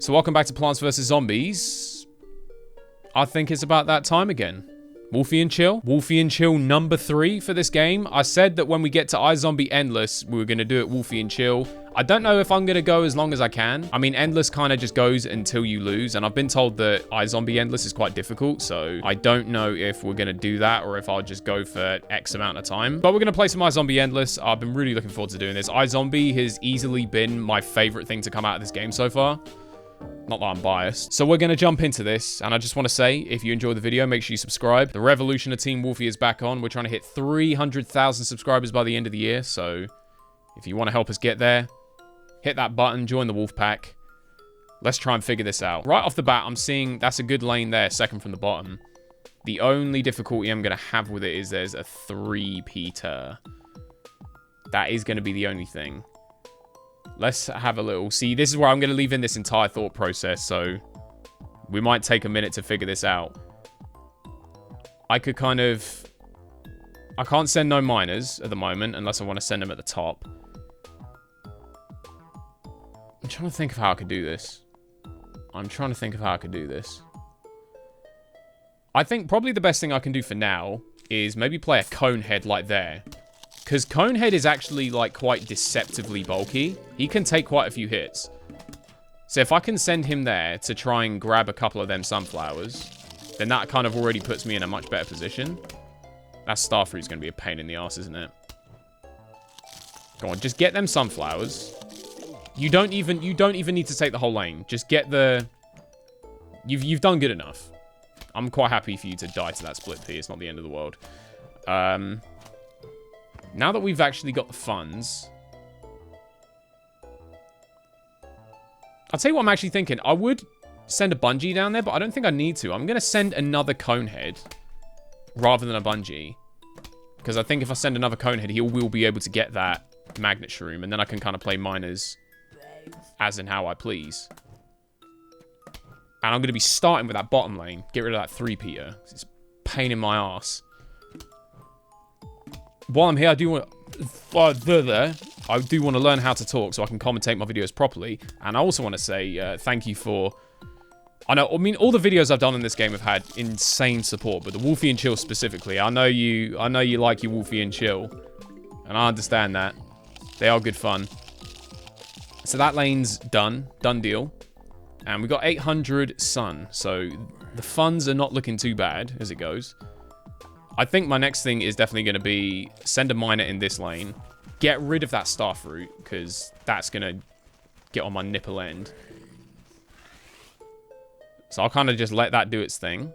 So welcome back to Plants vs. Zombies. I think it's about that time again. Wolfy and Chill. Wolfy and Chill number 3 for this game. I said that when we get to iZombie Endless, we were going to do it Wolfy and Chill. I don't know if I'm going to go as long as I can. I mean, Endless kind of just goes until you lose, and I've been told that iZombie Endless is quite difficult, so I don't know if we're going to do that or if I'll just go for X amount of time. But we're going to play some iZombie Endless. I've been really looking forward to doing this. iZombie has easily been my favorite thing to come out of this game so far. Not that I'm biased. So we're going to jump into this, and I just want to say, if you enjoyed the video, make sure you subscribe. The revolution of Team Wolfy is back on. We're trying to hit 300,000 subscribers by the end of the year, so if you want to help us get there, hit that button, join the Wolf Pack. Let's try and figure this out. Right off the bat, I'm seeing that's a good lane there, second from the bottom. The only difficulty I'm going to have with it is there's a 3-peater. That is going to be the only thing. Let's have a little... See, this is where I'm going to leave in this entire thought process, so we might take a minute to figure this out. I could kind of... I can't send no miners at the moment, unless I want to send them at the top. I'm trying to think of how I could do this. I think probably the best thing I can do for now is maybe play a cone head like there. Because Conehead is actually, like, quite deceptively bulky. He can take quite a few hits. So if I can send him there to try and grab a couple of them sunflowers, then that kind of already puts me in a much better position. That starfruit's going to be a pain in the ass, isn't it? Go on, just get them sunflowers. You don't even need to take the whole lane. Just get the... You've done good enough. I'm quite happy for you to die to that split P. It's not the end of the world. Now that we've actually got the funds, I'll tell you what I'm actually thinking. I would send a bungee down there, but I don't think I need to. I'm going to send another conehead rather than a bungee. Because I think if I send another conehead, he will be able to get that magnet shroom, and then I can kind of play miners as in how I please. And I'm going to be starting with that bottom lane. Get rid of that 3-peater. It's a pain in my ass. While I'm here, I do want to learn how to talk so I can commentate my videos properly. And I also want to say thank you for... I mean, all the videos I've done in this game have had insane support, but the Wolfy and Chill specifically, I know you like your Wolfy and Chill, and I understand that. They are good fun. So that lane's done deal, and we got 800 sun. So the funds are not looking too bad as it goes. I think my next thing is definitely going to be send a miner in this lane. Get rid of that starfruit, because that's going to get on my nipple end. So I'll kind of just let that do its thing.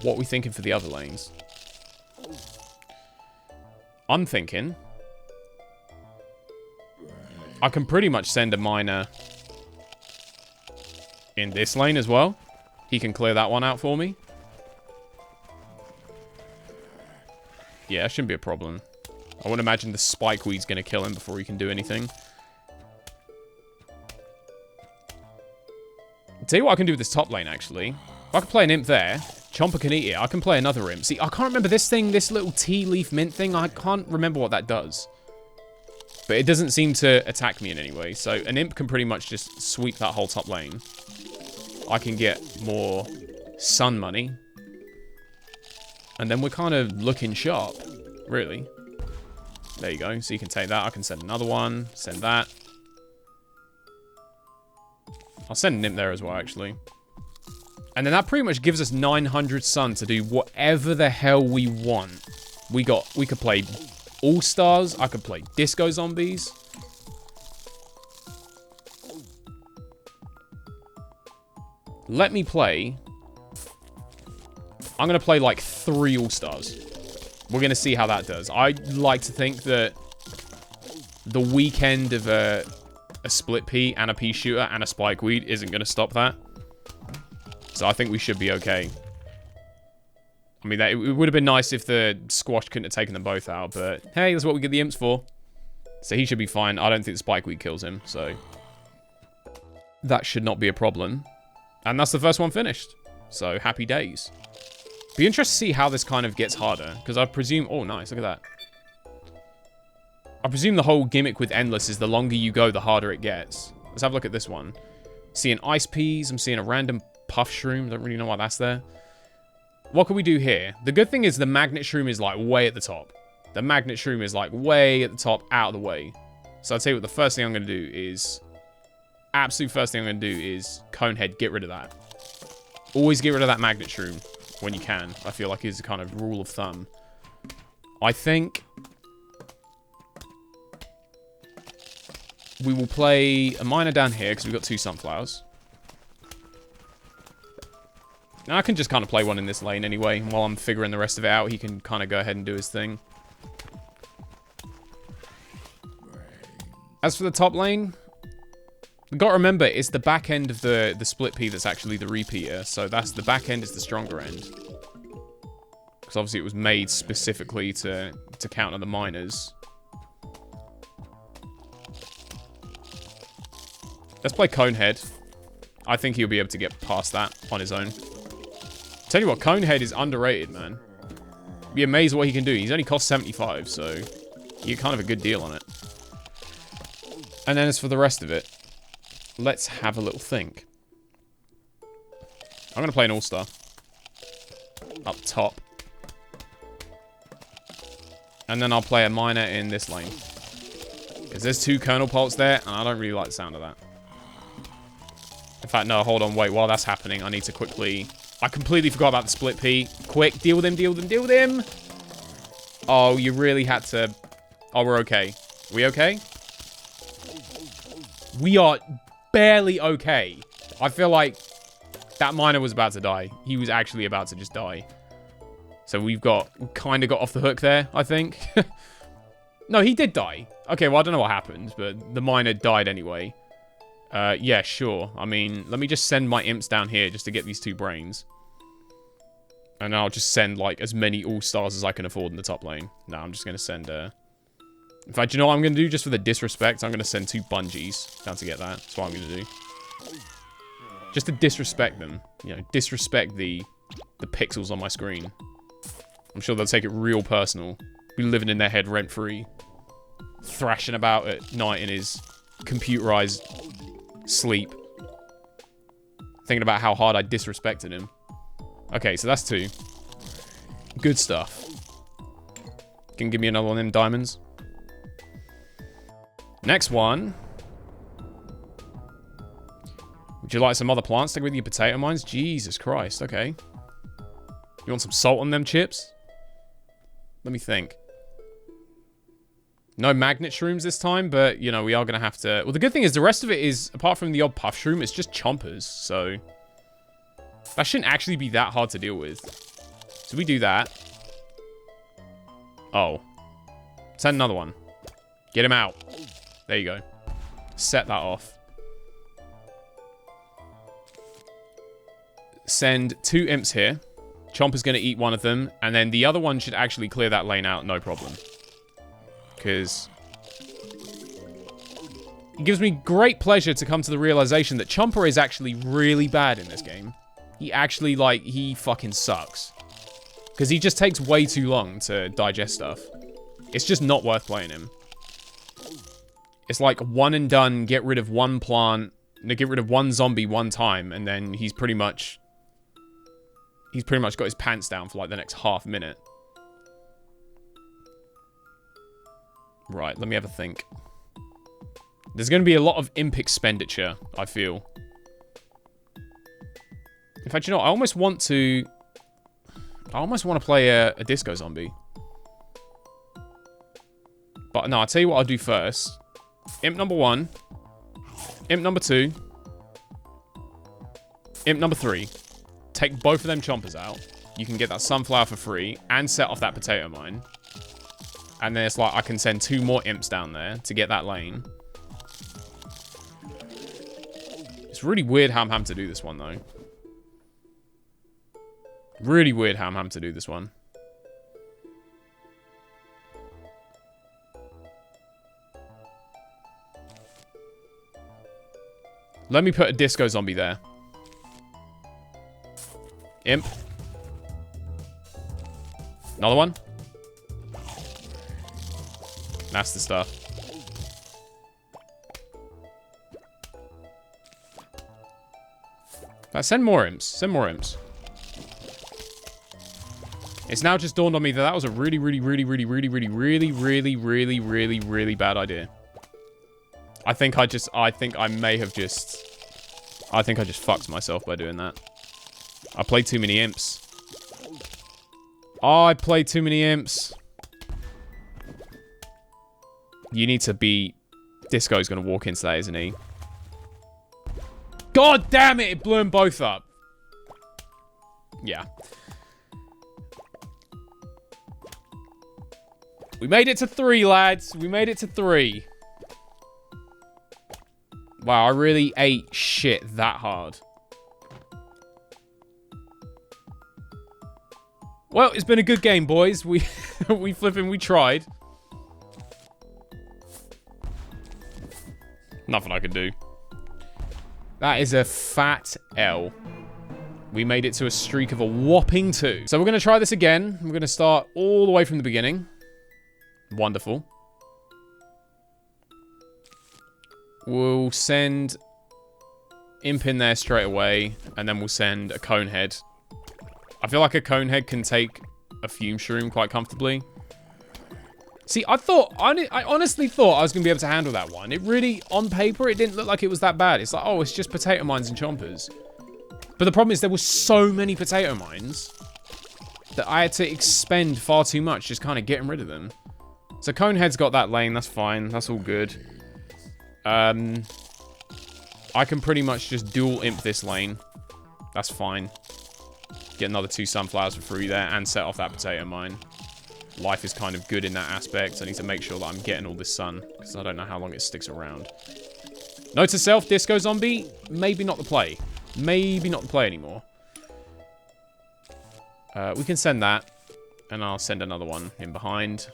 What are we thinking for the other lanes? I'm thinking I can pretty much send a miner in this lane as well. He can clear that one out for me. Yeah, it shouldn't be a problem. I wouldn't imagine the spikeweed's going to kill him before he can do anything. I'll tell you what I can do with this top lane, actually. If I can play an imp there, Chomper can eat it. I can play another imp. See, I can't remember this thing, this little tea leaf mint thing. I can't remember what that does. But it doesn't seem to attack me in any way. So an imp can pretty much just sweep that whole top lane. I can get more sun money. And then we're kind of looking sharp, really. There you go. So you can take that. I can send another one. Send that. I'll send an imp there as well, actually. And then that pretty much gives us 900 sun to do whatever the hell we want. We could play All-Stars. I could play Disco Zombies. Let me play... I'm going to play like 3 All-Stars. We're going to see how that does. I like to think that the weekend of a split P and a pea shooter and a spikeweed isn't going to stop that. So I think we should be okay. I mean, it would have been nice if the squash couldn't have taken them both out, but hey, that's what we get the imps for. So he should be fine. I don't think the spikeweed kills him, so that should not be a problem. And that's the first one finished. So happy days. Be interested to see how this kind of gets harder, because I presume... Oh, nice. Look at that. I presume the whole gimmick with Endless is the longer you go, the harder it gets. Let's have a look at this one. Seeing ice peas. I'm seeing a random puff shroom. Don't really know why that's there. What can we do here? The good thing is the magnet shroom is like way at the top. The magnet shroom is like way at the top, out of the way. So I'll tell you what, the first thing I'm going to do is... Absolute first thing I'm going to do is Conehead, get rid of that. Always get rid of that magnet shroom when you can. I feel like is a kind of rule of thumb. I think... we will play a miner down here because we've got 2 sunflowers. Now I can just kind of play one in this lane anyway. While I'm figuring the rest of it out, he can kind of go ahead and do his thing. As for the top lane, you've got to remember, it's the back end of the split pea that's actually the repeater. So that's the back end is the stronger end. Because obviously it was made specifically to counter the miners. Let's play Conehead. I think he'll be able to get past that on his own. Tell you what, Conehead is underrated, man. Be amazed what he can do. He's only cost 75, so you get kind of a good deal on it. And then as for the rest of it, let's have a little think. I'm going to play an all-star. Up top. And then I'll play a miner in this lane. Because there's 2 kernel pults there, and I don't really like the sound of that. In fact, no, hold on, wait. While that's happening, I need to quickly... I completely forgot about the split pea. Quick, deal with him, deal with him, deal with him! Oh, you really had to... Oh, we're okay. We okay? We are barely okay. I feel like that miner was about to die. He was actually about to just die. So we've kind of got off the hook there, I think. No, he did die. Okay, well, I don't know what happened, but the miner died anyway. Yeah, sure. I mean, let me just send my imps down here just to get these 2 brains. And I'll just send, like, as many all-stars as I can afford in the top lane. No, I'm just going to send, In fact, you know what I'm going to do? Just for the disrespect, I'm going to send 2 bungees down to get that. That's what I'm going to do. Just to disrespect them. You know, disrespect the pixels on my screen. I'm sure they'll take it real personal. Be living in their head rent-free. Thrashing about at night in his computerized sleep. Thinking about how hard I disrespected him. Okay, so that's 2. Good stuff. Can you give me another one of them diamonds? Next one. Would you like some other plants to go with your potato mines? Jesus Christ, okay. You want some salt on them chips? Let me think. No magnet shrooms this time, but, you know, we are going to have to... Well, the good thing is the rest of it is, apart from the odd puff shroom, it's just chompers, so... That shouldn't actually be that hard to deal with. So we do that. Oh. Send another one. Get him out. There you go. Set that off. Send 2 imps here. Chomper's going to eat one of them, and then the other one should actually clear that lane out, no problem. Because it gives me great pleasure to come to the realization that Chomper is actually really bad in this game. He actually, like, he fucking sucks. Because he just takes way too long to digest stuff. It's just not worth playing him. It's like one and done, get rid of one plant, get rid of one zombie one time, and then he's pretty much got his pants down for like the next half minute. Right, let me have a think. There's going to be a lot of imp expenditure, I feel. In fact, you know, I almost want to play a disco zombie. But no, I'll tell you what I'll do first. Imp number 1. Imp number 2. Imp number 3. Take both of them chompers out. You can get that sunflower for free and set off that potato mine. And then it's like I can send 2 more imps down there to get that lane. It's really weird how I'm having to do this one, though. Really weird how I'm having to do this one. Let me put a disco zombie there. Imp. Another one. That's the stuff. Send more imps. Send more imps. It's now just dawned on me that that was a really bad idea. I think I just fucked myself by doing that. I played too many imps. I played too many imps. You need to be... Disco's gonna walk into that, isn't he? God damn it! It blew them both up. Yeah. We made it to 3, lads. We made it to 3. Wow, I really ate shit that hard. Well, it's been a good game, boys. We we tried. Nothing I could do. That is a fat L. We made it to a streak of a whopping 2. So we're going to try this again. We're going to start all the way from the beginning. Wonderful. We'll send Imp in there straight away, and then we'll send a Conehead. I feel like a Conehead can take a Fume Shroom quite comfortably. See, I honestly thought I was going to be able to handle that one. It really, on paper, it didn't look like it was that bad. It's like, oh, it's just potato mines and chompers. But the problem is there were so many potato mines that I had to expend far too much just kind of getting rid of them. So Conehead's got that lane. That's fine. That's all good. I can pretty much just dual imp this lane. That's fine. Get another 2 sunflowers for free there and set off that potato mine. Life is kind of good in that aspect. I need to make sure that I'm getting all this sun, because I don't know how long it sticks around. Note to self, Disco Zombie, maybe not the play. Maybe not the play anymore. We can send that, and I'll send another one in behind.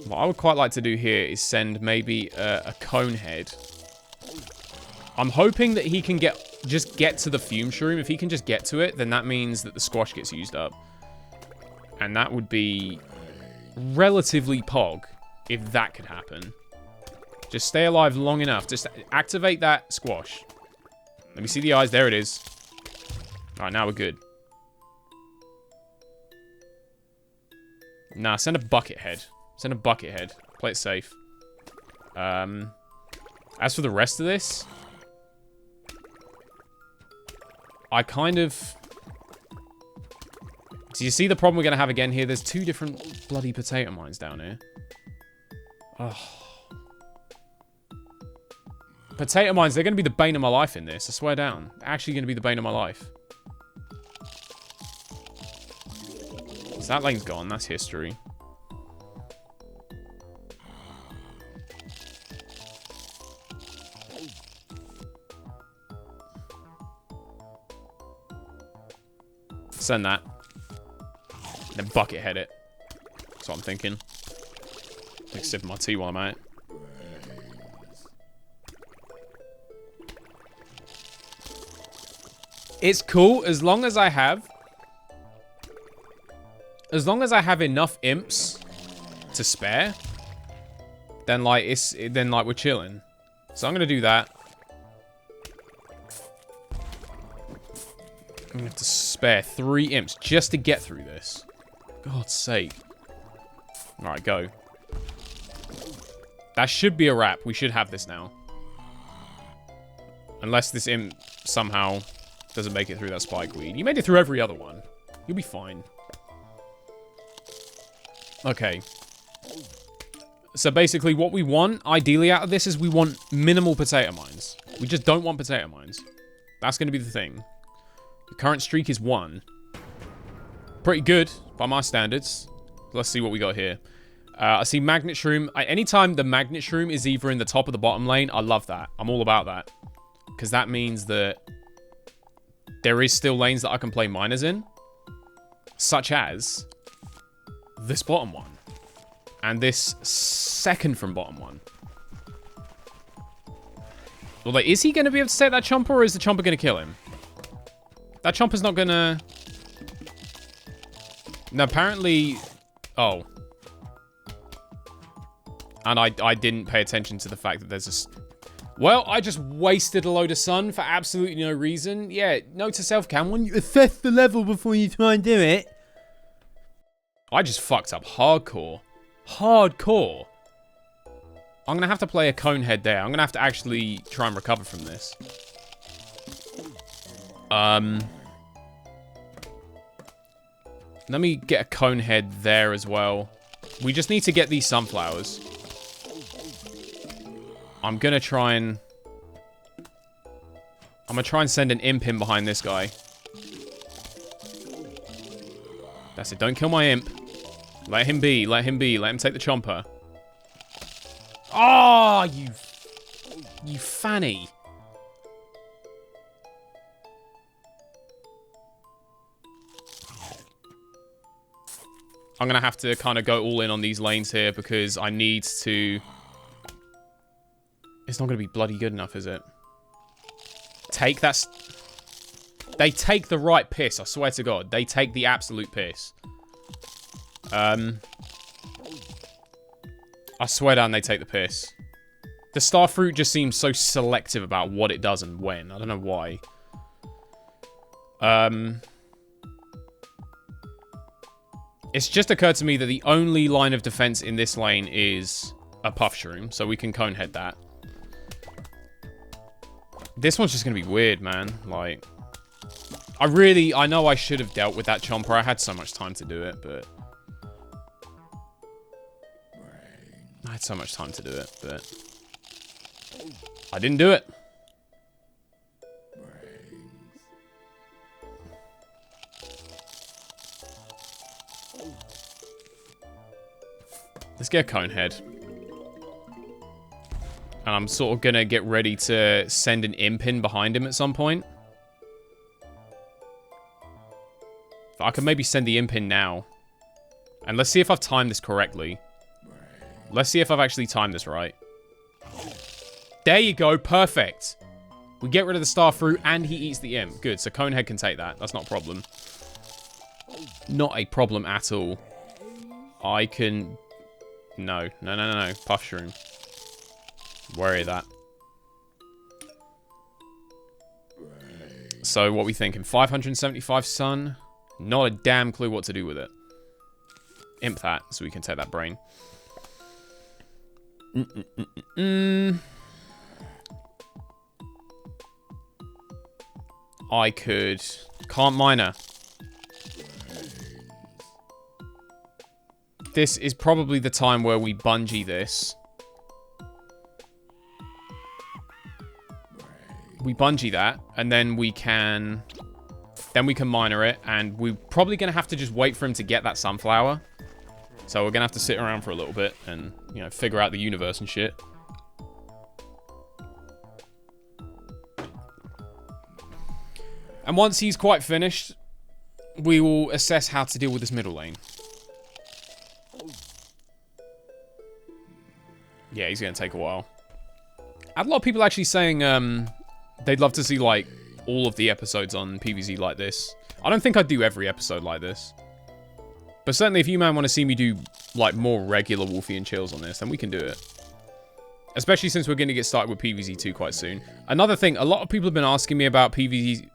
What I would quite like to do here is send maybe a Conehead. I'm hoping that he can just get to the Fume Shroom. If he can just get to it, then that means that the squash gets used up. And that would be relatively pog if that could happen. Just stay alive long enough. Just activate that squash. Let me see the eyes. There it is. All right, now we're good. Nah, send a bucket head. Send a bucket head. Play it safe. As for the rest of this, I kind of... So you see the problem we're going to have again here? There's 2 different bloody potato mines down here. Oh. Potato mines, they're going to be the bane of my life in this. I swear down. They're actually going to be the bane of my life. So that lane's gone. That's history. Send that. Then bucket head it. That's what I'm thinking. Take a sip of my tea while I'm at it. It's cool as long as I have... As long as I have enough imps to spare, then like we're chilling. So I'm gonna do that. I'm gonna have to spare 3 imps just to get through this. God's sake. Alright, go. That should be a wrap. We should have this now. Unless this imp somehow doesn't make it through that spike weed. You made it through every other one. You'll be fine. Okay. So basically what we want, ideally out of this, is we want minimal potato mines. We just don't want potato mines. That's going to be the thing. The current streak is 1. Pretty good by my standards. Let's see what we got here. I see Magnet Shroom. Anytime the Magnet Shroom is either in the top or the bottom lane, I love that. I'm all about that. Because that means that there is still lanes that I can play miners in. Such as this bottom one. And this second from bottom one. Although, is he going to be able to take that Chomper, or is the Chomper going to kill him? That Chomper's not going to... No, apparently... Oh. And I didn't pay attention to the fact that there's a... Well, I just wasted a load of sun for absolutely no reason. Yeah, note to self, Cam, when you assess the level before you try and do it. I just fucked up hardcore. Hardcore. I'm going to have to play a cone head there. I'm going to have to actually try and recover from this. Let me get a cone head there as well. We just need to get these sunflowers. I'm going to try and... I'm going to try and send an imp in behind this guy. That's it. Don't kill my imp. Let him be. Let him be. Let him take the chomper. Oh, you fanny. I'm going to have to kind of go all in on these lanes here because I need to... It's not going to be bloody good enough, is it? Take that... They take the right piss, I swear to God. They take the absolute piss. I swear down they take the piss. The star fruit just seems so selective about what it does and when. I don't know why. It's just occurred to me that the only line of defense in this lane is a puff shroom, so we can cone head that. This one's just going to be weird, man. Like, I know I should have dealt with that chomper. I had so much time to do it, but... I had so much time to do it, but... I didn't do it. Let's get a cone head. And I'm sort of going to get ready to send an imp in behind him at some point. I could maybe send the imp in now. And let's see if I've timed this correctly. Let's see if I've actually timed this right. There you go. Perfect. We get rid of the star fruit and he eats the imp. Good. So Conehead can take that. That's not a problem. Not a problem at all. I can... No. No. Puff shroom. Worry that. So what we thinking? 575 sun? Not a damn clue what to do with it. Imp that so we can take that brain. I could... Can't miner. This is probably the time where we bungee this. We bungee that, and then we can... Then we can miner it, and we're probably going to have to just wait for him to get that sunflower. So we're going to have to sit around for a little bit and, you know, figure out the universe and shit. And once he's quite finished, we will assess how to deal with this middle lane. Yeah, he's going to take a while. I had a lot of people actually saying they'd love to see, like, all of the episodes on PvZ like this. I don't think I'd do every episode like this. But certainly if you, man, want to see me do, like, more regular Wolfy and chills on this, then we can do it. Especially since we're going to get started with PvZ 2 quite soon. Another thing, a lot of people have been asking me about PvZ...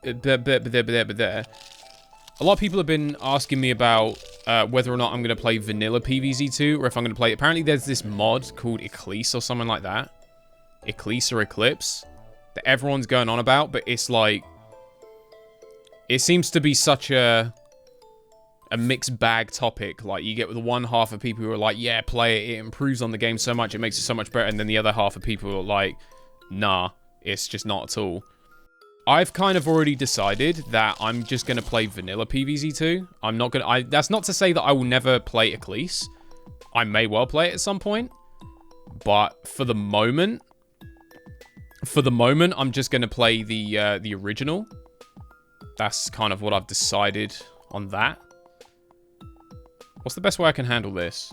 A lot of people have been asking me about whether or not I'm going to play vanilla PvZ 2, or if I'm going to play... Apparently there's this mod called Eclipse or something like that. Eclipse or Eclipse. That everyone's going on about, but it's like... It seems to be such a mixed bag topic. Like, you get with the one half of people who are like, yeah, play it, it improves on the game so much, it makes it so much better, and then the other half of people are like, nah, it's just not at all. I've kind of already decided that I'm just going to play vanilla PvZ 2. I'm not going to... That's not to say that I will never play Eclipse. I may well play it at some point. But for the moment... I'm just going to play the original. That's kind of what I've decided on that. What's the best way I can handle this?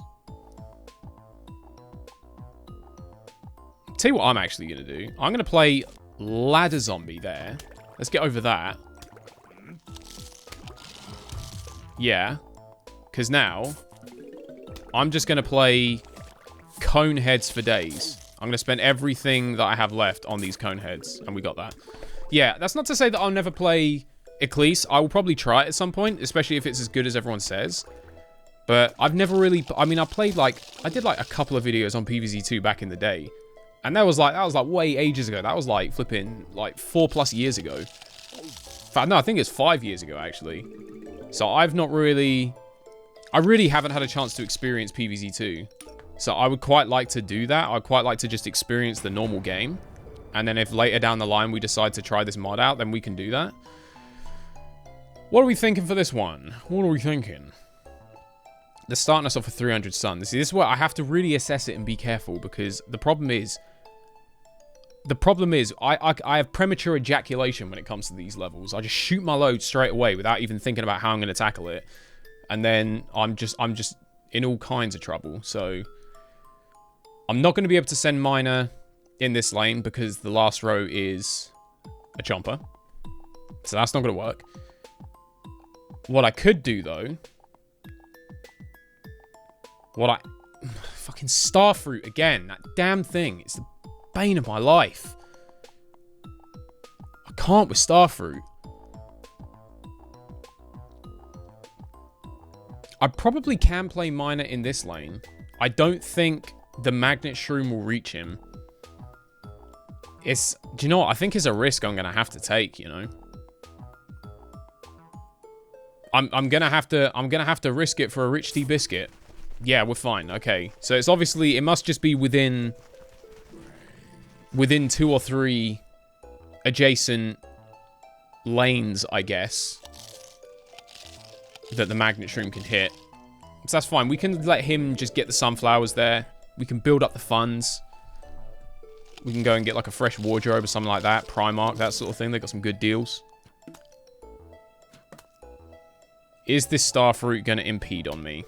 Tell you what I'm actually going to do. I'm going to play Ladder Zombie there. Let's get over that. Yeah. Because now, I'm just going to play cone heads for days. I'm going to spend everything that I have left on these cone heads. And we got that. Yeah, that's not to say that I'll never play Ecclese. I will probably try it at some point, especially if it's as good as everyone says. But I've never really... I mean, I played like... I did like a couple of videos on PvZ2 back in the day. And that was like way ages ago. That was like flipping like 4+ years ago. In fact, no, I think it's 5 years ago, actually. So I've not really... I really haven't had a chance to experience PvZ2. So I would quite like to do that. I'd quite like to just experience the normal game. And then if later down the line we decide to try this mod out, then we can do that. What are we thinking for this one? What are we thinking? They're starting us off with 300 sun. This is where I have to really assess it and be careful, because the problem is I have premature ejaculation when it comes to these levels. I just shoot my load straight away without even thinking about how I'm going to tackle it. And then I'm just in all kinds of trouble. So I'm not going to be able to send Miner in this lane because the last row is a chomper. So that's not going to work. What I could do, though... Fucking Starfruit again. That damn thing. It's the bane of my life. I can't with Starfruit. I probably can play Miner in this lane. I don't think the Magnet Shroom will reach him. Do you know what? I think it's a risk I'm going to have to take, you know? I'm going to have to risk it for a Rich Tea Biscuit. Yeah, we're fine. Okay. So it's obviously, it must just be within 2 or 3 adjacent lanes, I guess, that the Magnet Shroom can hit. So that's fine. We can let him just get the sunflowers there. We can build up the funds. We can go and get like a fresh wardrobe or something like that. Primark, that sort of thing. They got some good deals. Is this Starfruit going to impede on me?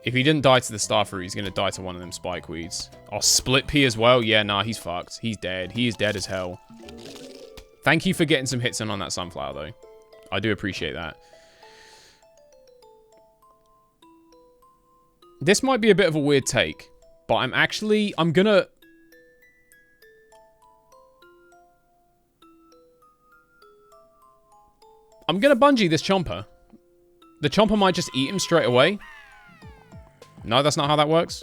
If he didn't die to the Starfruit, he's going to die to one of them Spikeweeds. Oh, Split Pea as well? Yeah, nah, he's fucked. He's dead. He is dead as hell. Thank you for getting some hits in on that sunflower, though. I do appreciate that. This might be a bit of a weird take, but I'm gonna... I'm gonna bungee this Chomper. The Chomper might just eat him straight away. No, that's not how that works.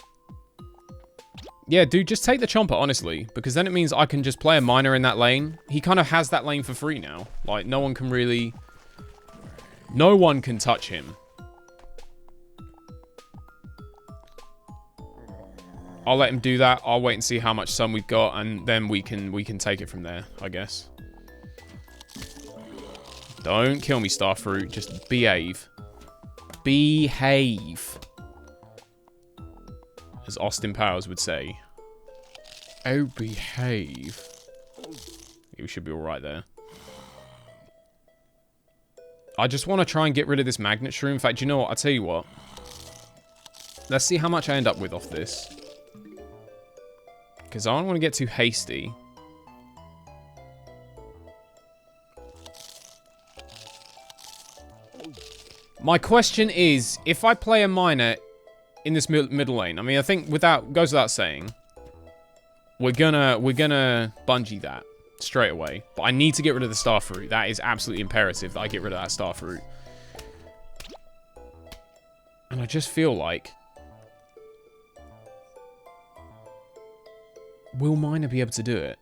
Yeah, dude, just take the Chomper, honestly. Because then it means I can just play a Miner in that lane. He kind of has that lane for free now. Like, no one can really... No one can touch him. I'll let him do that. I'll wait and see how much sun we've got. And then we can take it from there, I guess. Don't kill me, Starfruit. Just behave. Behave. As Austin Powers would say. Oh, behave. Yeah, we should be alright there. I just want to try and get rid of this Magnet Shroom. In fact, you know what? I'll tell you what. Let's see how much I end up with off this. Because I don't want to get too hasty. My question is, if I play a Miner in this middle lane, I mean, I think goes without saying, we're gonna bungee that straight away. But I need to get rid of the Starfruit. That is absolutely imperative that I get rid of that Starfruit. And I just feel like, will Miner be able to do it?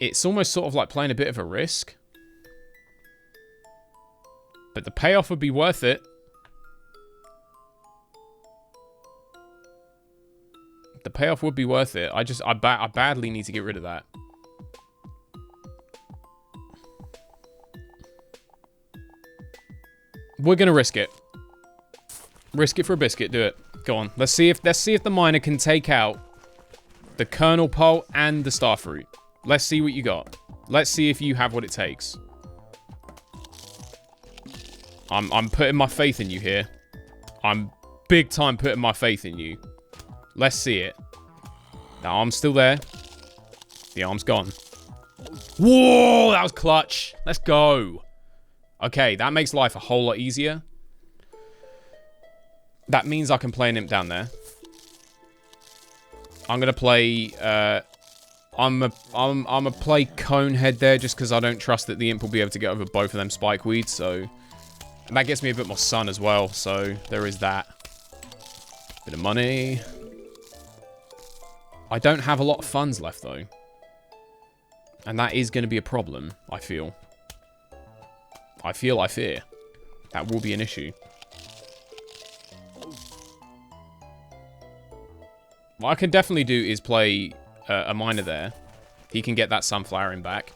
It's almost sort of like playing a bit of a risk. But the payoff would be worth it. The payoff would be worth it. I badly need to get rid of that. We're gonna risk it. Risk it for a biscuit. Do it. Go on. Let's see if the Miner can take out the Kernel Pole and the Starfruit. Let's see what you got. Let's see if you have what it takes. I'm putting my faith in you here. I'm big time putting my faith in you. Let's see it. The arm's still there. The arm's gone. Whoa, that was clutch. Let's go. Okay, that makes life a whole lot easier. That means I can play an imp down there. I'm gonna play. I'm a play Conehead there just because I don't trust that the imp will be able to get over both of them spikeweeds. So and that gets me a bit more sun as well. So there is that. Bit of money. I don't have a lot of funds left though, and that is going to be a problem. I fear. That will be an issue. What I can definitely do is play a miner there. He can get that sunflower in back.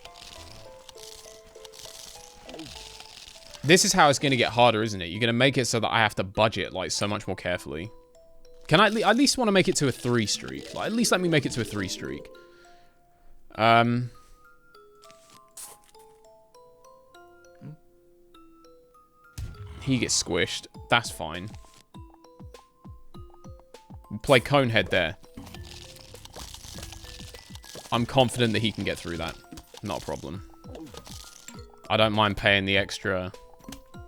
This is how it's going to get harder, isn't it? You're going to make it so that I have to budget, like, so much more carefully. Can I at least want to make it to a 3 streak? Like, at least let me make it to a 3 streak. He gets squished. That's fine. We'll play Conehead there. I'm confident that he can get through that. Not a problem. I don't mind paying the extra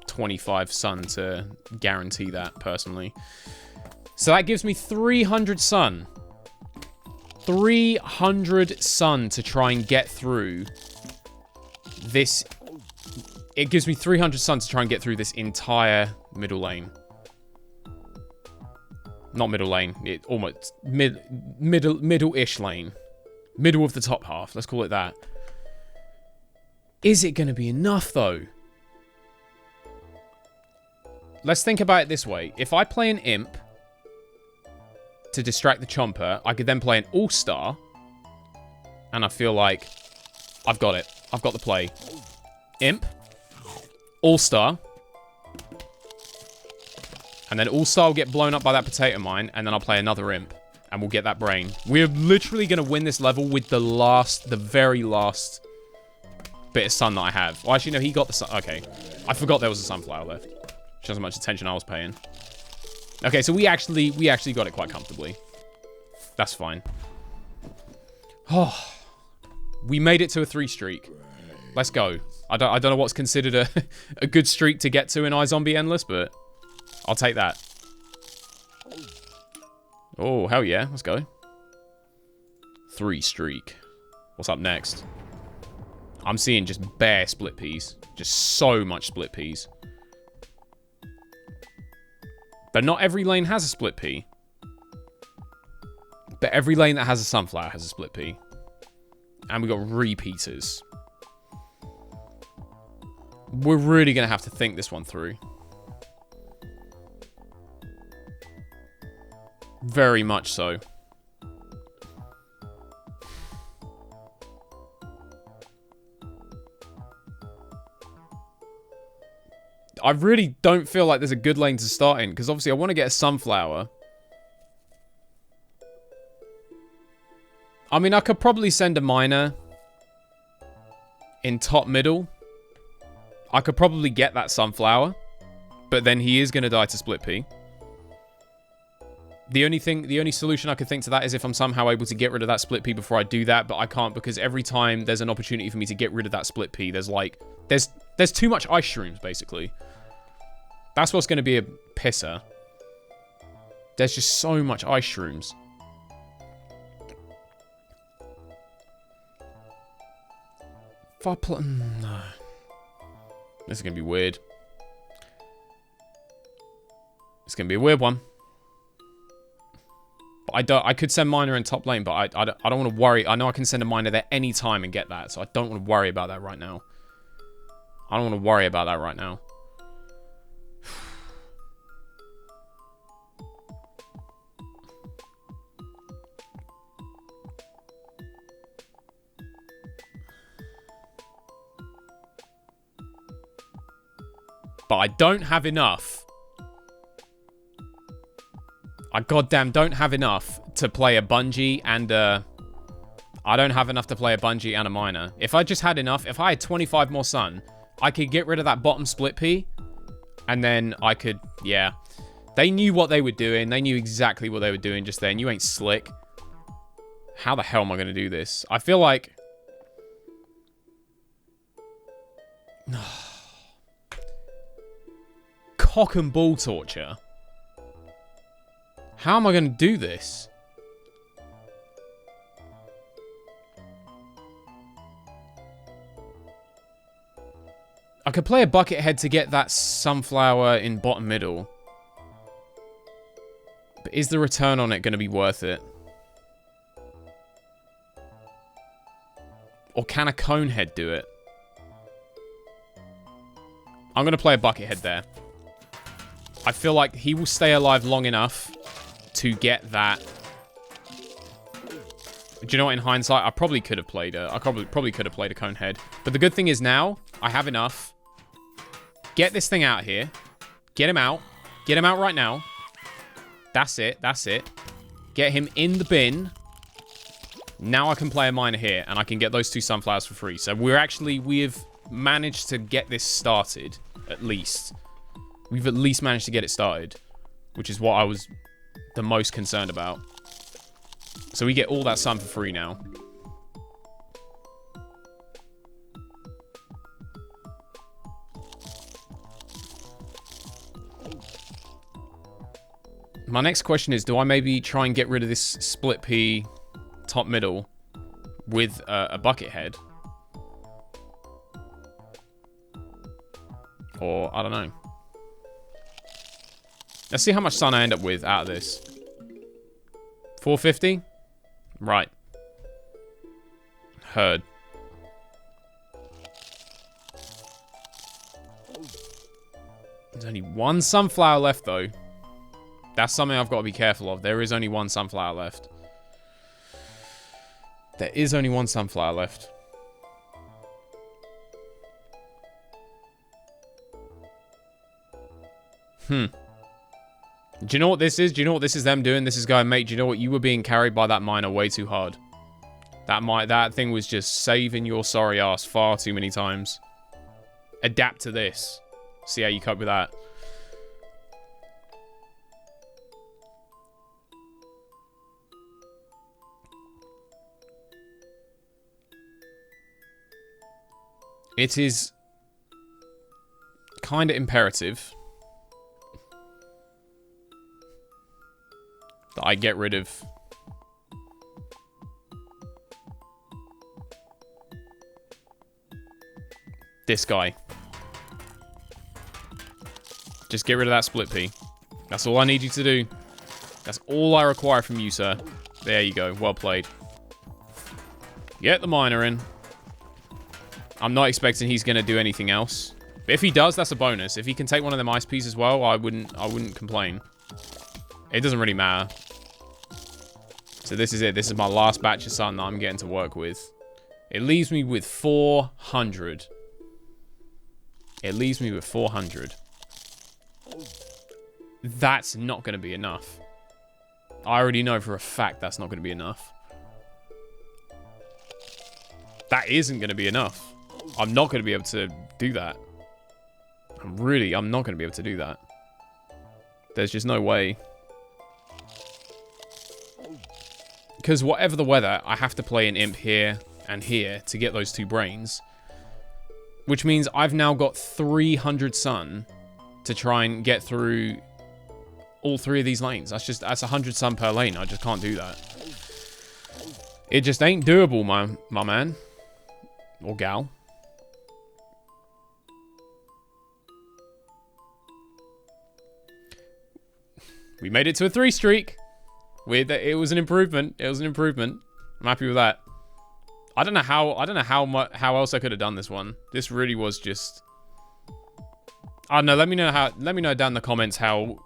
25 sun to guarantee that, personally. So that gives me 300 sun. 300 sun to try and get through this. It gives me 300 sun to try and get through this entire middle lane. Not middle lane. It almost middle-ish lane. Middle of the top half. Let's call it that. Is it going to be enough, though? Let's think about it this way. If I play an imp to distract the chomper, I could then play an all-star. And I feel like I've got it. I've got the play. Imp. All-star. And then all-star will get blown up by that potato mine. And then I'll play another imp. And we'll get that brain. We're literally going to win this level with the very last bit of sun that I have. Well, actually, no, he got the sun. Okay. I forgot there was a sunflower left. Shows how much attention I was paying. Okay, so we actually got it quite comfortably. That's fine. Oh, we made it to a 3 streak. Let's go. I don't know what's considered a good streak to get to in iZombie Endless, but I'll take that. Oh, hell yeah. Let's go. 3 streak. What's up next? I'm seeing just bare split peas. Just so much split peas. But not every lane has a split pea. But every lane that has a sunflower has a split pea. And we got repeaters. We're really going to have to think this one through. Very much so. I really don't feel like there's a good lane to start in, because obviously I want to get a sunflower. I mean, I could probably send a miner in top middle. I could probably get that sunflower, but then he is going to die to split pea. The only solution I could think to that is if I'm somehow able to get rid of that split pea before I do that, but I can't, because every time there's an opportunity for me to get rid of that split pea, there's too much ice shrooms, basically. That's what's going to be a pisser. There's just so much ice shrooms. If I play... No. This is going to be weird. It's going to be a weird one. But I could send miner in top lane, but I don't want to worry. I know I can send a miner there any time and get that, so I don't want to worry about that right now. I don't want to worry about that right now. But I don't have enough. I goddamn don't have enough to play a bungee and I don't have enough to play a bungee and a miner. If I just had enough, if I had 25 more sun, I could get rid of that bottom split pea. And then I could, yeah. They knew what they were doing. They knew exactly what they were doing just then. You ain't slick. How the hell am I going to do this? I feel like... cock and ball torture. How am I going to do this? I could play a bucket head to get that sunflower in bottom middle. But is the return on it going to be worth it? Or can a cone head do it? I'm going to play a bucket head there. I feel like he will stay alive long enough to get that. Do you know what, in hindsight, I probably could have played a... I probably could have played a cone head. But the good thing is now, I have enough. Get this thing out here. Get him out. Get him out right now. That's it. That's it. Get him in the bin. Now I can play a miner here, and I can get those 2 sunflowers for free. So we've managed to get this started, at least. We've at least managed to get it started, which is what I was the most concerned about. So we get all that sun for free now. My next question is, do I maybe try and get rid of this split pea top middle with a bucket head? Or, I don't know. Let's see how much sun I end up with out of this. 450? Right. Heard. There's only 1 sunflower left, though. That's something I've got to be careful of. There is only 1 sunflower left. There is only 1 sunflower left. Do you know what this is? Do you know what this is them doing? This is going, mate, do you know what? You were being carried by that miner way too hard. That thing was just saving your sorry ass far too many times. Adapt to this. See how you cope with that. It is kind of imperative that I get rid of this guy. Just get rid of that split pea. That's all I need you to do. That's all I require from you, sir. There you go. Well played. Get the miner in. I'm not expecting he's going to do anything else. But if he does, that's a bonus. If he can take one of them ice peas as well, I wouldn't complain. It doesn't really matter. So this is it. This is my last batch of sun that I'm getting to work with. It leaves me with 400. It leaves me with 400. That's not going to be enough. I already know for a fact that's not going to be enough. That isn't going to be enough. I'm not going to be able to do that. I'm not going to be able to do that. There's just no way. Because whatever the weather, I have to play an imp here and here to get those 2 brains. Which means I've now got 300 sun to try and get through all 3 of these lanes. That's 100 sun per lane. I just can't do that. It just ain't doable, my man. Or gal. We made it to a 3 streak. It was an improvement. It was an improvement. I'm happy with that. I don't know how else I could have done this one. This really was just. I don't know. Let me know down in the comments how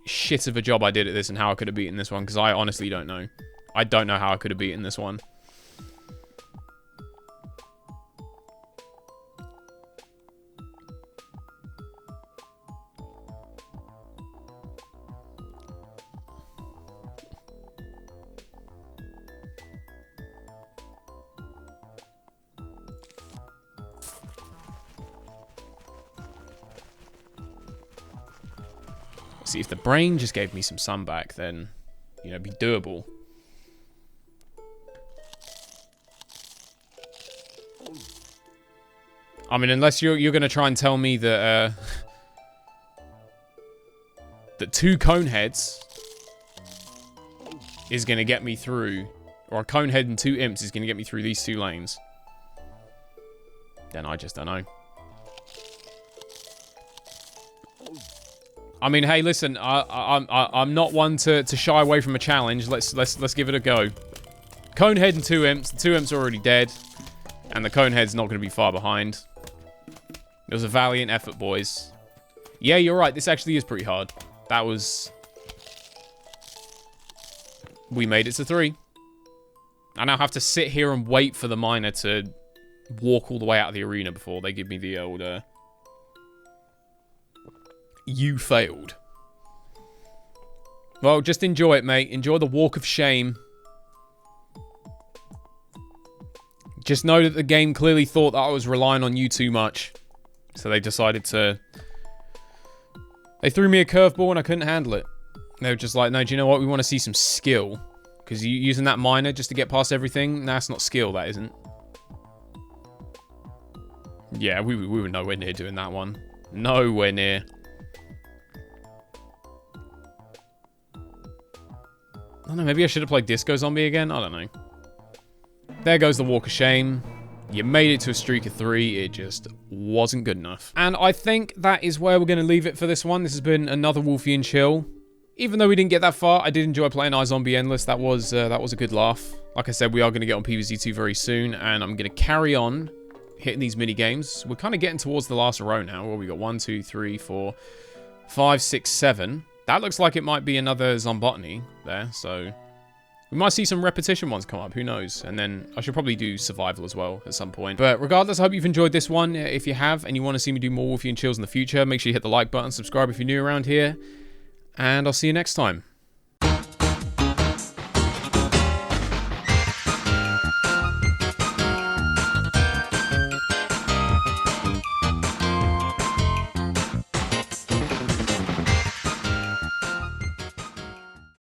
shit of a job I did at this and how I could have beaten this one, because I honestly don't know. I don't know how I could have beaten this one. See, if the brain just gave me some sun back, then, you know, it'd be doable. I mean, unless you're going to try and tell me that, that 2 cone heads is going to get me through, or a cone head and 2 imps is going to get me through these 2 lanes, then I just don't know. I mean, hey, listen, I'm not one to shy away from a challenge. Let's give it a go. Cone head and 2 imps. The 2 imps are already dead, and the cone head's not going to be far behind. It was a valiant effort, boys. Yeah, you're right. This actually is pretty hard. That was... We made it to 3. I now have to sit here and wait for the miner to walk all the way out of the arena before they give me the old... You failed. Well, just enjoy it, mate. Enjoy the walk of shame. Just know that the game clearly thought that I was relying on you too much. So they decided to... They threw me a curveball and I couldn't handle it. They were just like, no, do you know what? We want to see some skill. Because you using that miner just to get past everything? Nah, that's not skill, that isn't. Yeah, we were nowhere near doing that one. Nowhere near. I don't know, maybe I should have played Disco Zombie again? I don't know. There goes the walk of shame. You made it to a streak of 3. It just wasn't good enough. And I think that is where we're going to leave it for this one. This has been another Wolfy and Chill. Even though we didn't get that far, I did enjoy playing iZombie Endless. That was a good laugh. Like I said, we are going to get on PvZ2 very soon, and I'm going to carry on hitting these mini games. We're kind of getting towards the last row now. Well, we got 1, 2, 3, 4, 5, 6, 7. That looks like it might be another Zombotany there, so we might see some repetition ones come up, who knows. And then I should probably do Survival as well at some point. But regardless, I hope you've enjoyed this one. If you have, and you want to see me do more Wolfy and Chills in the future, make sure you hit the like button, subscribe if you're new around here, and I'll see you next time.